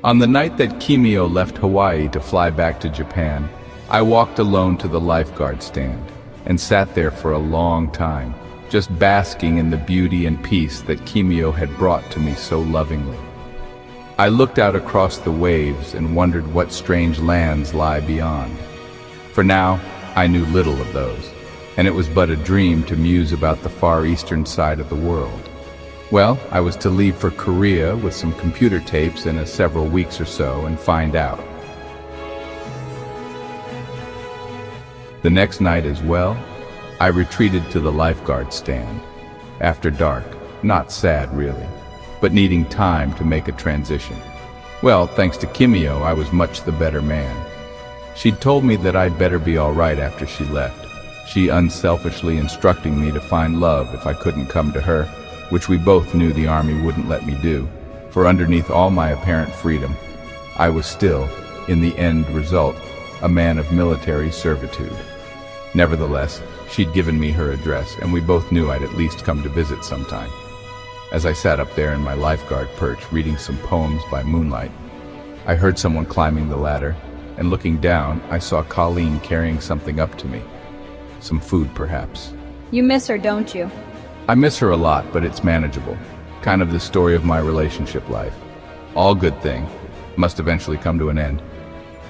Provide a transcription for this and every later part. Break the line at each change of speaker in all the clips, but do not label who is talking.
On the night that Kimio left Hawaii to fly back to Japan, I walked alone to the lifeguard stand and sat there for a long time, just basking in the beauty and peace that Kimio had brought to me so lovingly. I looked out across the waves and wondered what strange lands lie beyond. For now, I knew little of those, and it was but a dream to muse about the far eastern side of the world. Well, I was to leave for Korea with some computer tapes in several weeks or so and find out. The next night as well, I retreated to the lifeguard stand. After dark, not sad really, but needing time to make a transition. Well, thanks to Kimio, I was much the better man. She'd told me that I'd better be all right after she left, she unselfishly instructing me to find love if I couldn't come to her, which we both knew the army wouldn't let me do, for underneath all my apparent freedom, I was still, in the end result, a man of military servitude. Nevertheless, she'd given me her address, and we both knew I'd at least come to visit sometime. As I sat up there in my lifeguard perch reading some poems by moonlight, I heard someone climbing the ladder, and looking down, I saw Colleen carrying something up to me. Some food, perhaps.
You miss her, don't you?
I miss her a lot, but it's manageable. Kind of the story of my relationship life. All good thing. Must eventually come to an end.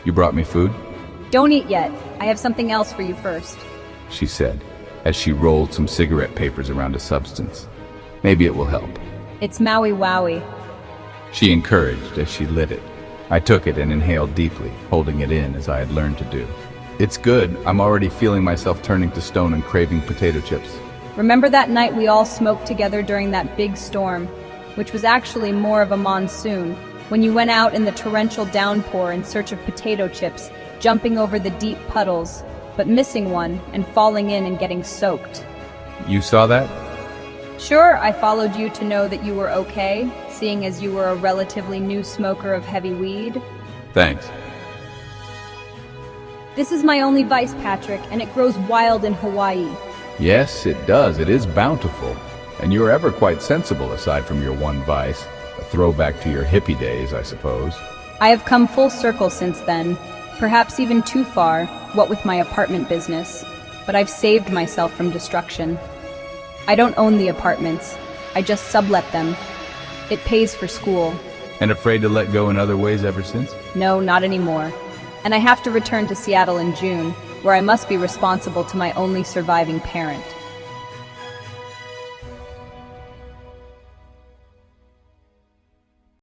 You brought me food?
Don't eat yet. I have something else for you first,
she said, as she rolled some cigarette papers around a substance. Maybe it will help.
It's Maui-Wowie.
She encouraged as she lit it. I took it and inhaled deeply, holding it in as I had learned to do. It's good. I'm already feeling myself turning to stone and craving potato chips.
Remember that night we all smoked together during that big storm, which was actually more of a monsoon, when you went out in the torrential downpour in search of potato chips, jumping over the deep puddles, but missing one and falling in and getting soaked.
You saw that?
Sure, I followed you to know that you were okay, seeing as you were a relatively new smoker of heavy weed.
Thanks.
This is my only vice, Patrick, and it grows wild in Hawaii.
Yes, it does. It is bountiful. And you're ever quite sensible aside from your one vice. A throwback to your hippie days, I suppose.
I have come full circle since then. Perhaps even too far, what with my apartment business. But I've saved myself from destruction. I don't own the apartments. I just sublet them. It pays for school.
And afraid to let go in other ways ever since?
No, not anymore. And I have to return to Seattle in June, where I must be responsible to my only surviving parent.